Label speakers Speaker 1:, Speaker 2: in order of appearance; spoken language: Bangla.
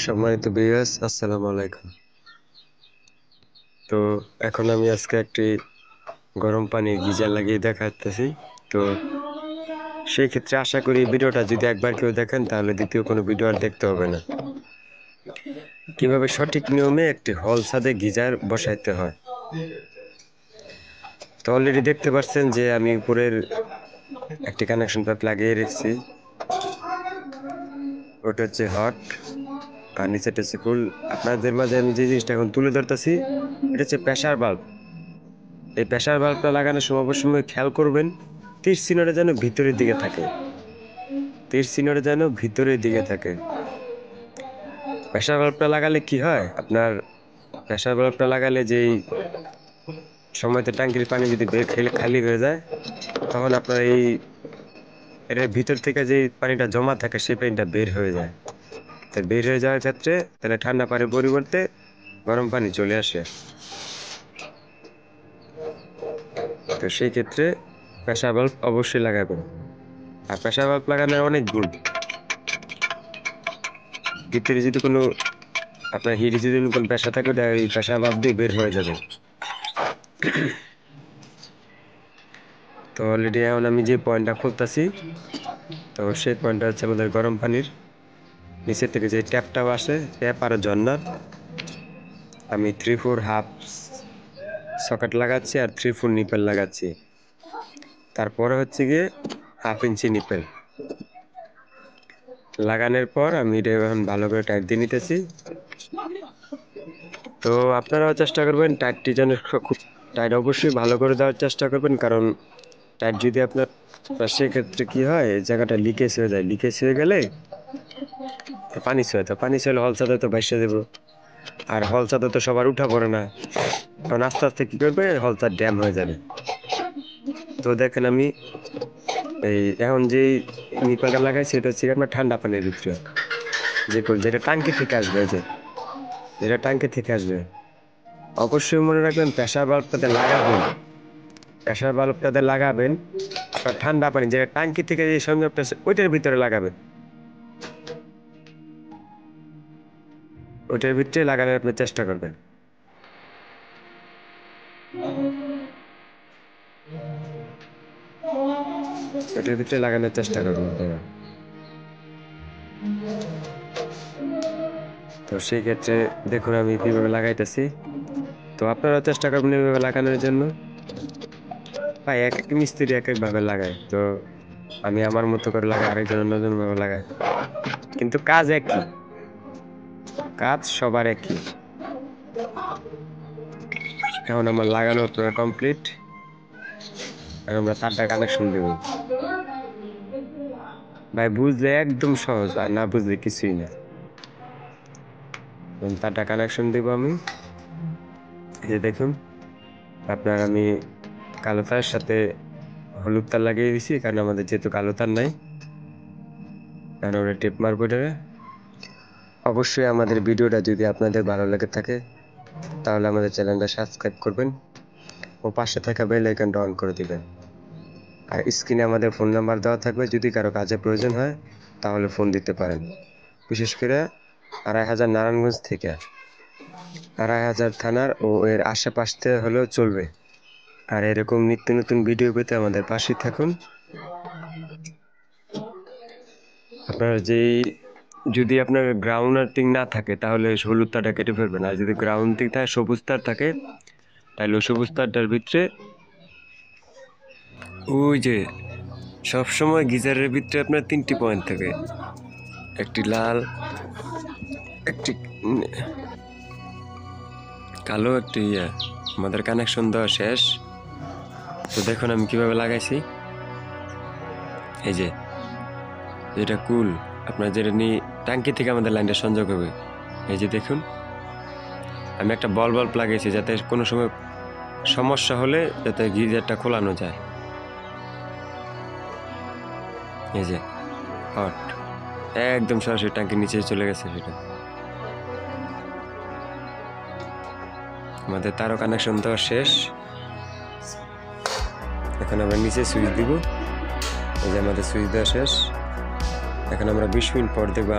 Speaker 1: সম্মানিত ভিউয়ার্স, আসসালামু আলাইকুম। তো এখন আমি আজকে একটি গরম পানির গিজার লাগিয়ে দেখাতেছি। তো সেই ক্ষেত্রে আশা করি ভিডিওটা যদি একবার কেউ দেখেন তাহলে দ্বিতীয় কোনো ভিডিও আর দেখতে হবে না। কিভাবে সঠিক নিয়মে একটি হল ছাদে গিজার বসাইতে হয়। তো অলরেডি দেখতে পাচ্ছেন যে আমি উপরের একটি কানেকশন পাইপ লাগিয়ে রেখেছি। ওটা হচ্ছে হট আর নিচেটা হচ্ছে কুল। আপনাদের মাঝে আমি যে জিনিসটা এখন তুলে ধরতেছি এটা হচ্ছে প্রেসার বাল্ব। এই প্রেসার বাল্বটা লাগানোর সময় অবশ্যই খেয়াল করবেন তীর চিহ্নটা যেন ভিতরের দিকে থাকে। তীর চিহ্নটা যেন ভিতরের দিকে থাকে। প্রেসার বাল্বটা লাগালে কি হয়, আপনার প্রেসার বাল্বটা লাগালে যেই সময়তে ট্যাঙ্কির পানি যদি খালি হয়ে যায় তখন আপনার এর ভিতর থেকে যে পানিটা জমা থাকে সেই পানিটা বের হয়ে যায়। তো বের হয়ে যাওয়ার ক্ষেত্রে তাহলে ঠান্ডা পানির পরিবর্তে গরম পানি চলে আসে। তো সেই ক্ষেত্রে প্রেসার বাল্ব অবশ্যই লাগাবেন। আর প্রেসার বাল্ব লাগানোর অনেক গুণ। ভিতরে যদি কোনো আপনার হিটে যদি কোনো পেশা থাকে ওটা এই প্রেসার বাল্ব দিয়ে বের হয়ে যাবে। তো অলরেডি এখন আমি যে পয়েন্টটা খুলতেছি, তো সেই পয়েন্টটা হচ্ছে আমাদের গরম পানির নিচের থেকে যে ট্যাপটাও আসে, ট্যাপ আর ঝর্ণার আমি 3/4 হাফ সকেট লাগাচ্ছি আর 3/4 নিপেল লাগাচ্ছি। তারপরে হচ্ছে গিয়ে 1/2 ইঞ্চি নিপেল লাগানোর পর আমি এটা এখন ভালো করে টাইট দিয়ে নিতেছি। তো আপনারাও চেষ্টা করবেন টাইটটি যেন খুব টাইট অবশ্যই ভালো করে দেওয়ার চেষ্টা করবেন, কারণ টাইট যদি আপনার সেক্ষেত্রে কি হয় এই জায়গাটা লিকেজ হয়ে যায়। লিকেজ হয়ে গেলে পানি ছয়, তো পানি ছয়লে হল ছাদে তো ভাইসা দেবো। আর হল ছাদে তো সবার উঠা পড়ে না, কারণ আস্তে আস্তে কি করবে হল ছাদ ড্যাম হয়ে যাবে। তো দেখেন আমি এই এখন যেই নিপালটা লাগাই সেটা হচ্ছে আপনার ঠান্ডা পানির ভিতরে যেটা টাঙ্কি থেকে আসবে, যেটা টাঙ্কি থেকে আসবে। অবশ্যই মনে রাখবেন প্রেসার বাল্বটাতে লাগাবেন, প্রেসার বাল্বটাতে লাগাবেন আপনার ঠান্ডা পানি যেটা টাঙ্কি থেকে যে সংযোগটা আছে ওইটার ভিতরে লাগাবেন। ওইটার ভিতরে লাগানোর আপনি চেষ্টা করবেন। ওইটার ভিতরে লাগানোর চেষ্টা করবেন আপনারা। তো সেই ক্ষেত্রে দেখুন আমি কিভাবে লাগাইতেছি। তো আপনারা চেষ্টা করবেন এইভাবে লাগানোর জন্য। ভাই এক এক মিস্ত্রি এক এক ভাবে লাগায়, তো আমি আমার মতো করে লাগাই, আরেকজন অন্যজন ভাবে লাগায়, কিন্তু কাজ একই, কাজ সবার একই। এখন আমার লাগানো কমপ্লিট। এখন আমরা তারটা কানেকশন দেব। ভাই বুঝলে একদম সহজ, আর না বুঝলে কিছুই না। তারটা কানেকশন দেব আমি। এই যে দেখুন আপনার আমি কালো তারের সাথে হলুদ তার লাগিয়ে দিয়েছি, কারণ আমাদের যেহেতু কালো তার নাই, কারণ ওরা টেপ মারবো এটারে। অবশ্যই আমাদের ভিডিওটা যদি আপনাদের ভালো লেগে থাকে তাহলে আমাদের চ্যানেলটা সাবস্ক্রাইব করবেন ও পাশে থাকা বেল আইকনটা অন করে দিবেন। আর স্ক্রিনে আমাদের ফোন নাম্বার দেওয়া থাকবে, যদি কারো কাজে প্রয়োজন হয় তাহলে ফোন দিতে পারেন। বিশেষ করে 2500 নারায়ণগঞ্জ থেকে, 2500 থানার ও এর আশেপাশে হলেও চলবে। আর এরকম নিত্য নতুন ভিডিও পেতে আমাদের পাশেই থাকুন। আপনার যদি আপনার গ্রাউন্ড আর্থিং না থাকে তাহলে হলুদ তারটা কেটে ফেলবেন, আর যদি গ্রাউন্ড আর্থিং থাকে সবুজ তার থাকে তাহলে সবুজ তারটার ভিতরে ওই যে সবসময় গিজারের ভিতরে আপনার 3টি পয়েন্ট থাকে, একটি লাল, একটি কালো, একটি আমাদের কানেকশন দেওয়া শেষ। তো দেখুন আমি কিভাবে লাগাইছি। এই যে যেটা কুল আপনার যেটা নিয়ে ট্যাঙ্কি থেকে আমাদের লাইনটা সংযোগ হবে, এই যে দেখুন আমি একটা বাল্ব লাগিয়েছি যাতে কোনো সময় সমস্যা হলে যাতে গিজারটা খোলানো যায়। এই যে হট একদম সরাসরি ট্যাঙ্কির নিচে চলে গেছে। সেটা আমাদের তারও কানেকশন দেওয়া শেষ। এখন আমরা নিচে সুইচ দিব। এই যে আমাদের সুইচ দেওয়া শেষ। এখন আমরা 20 মিনিট পর দেখব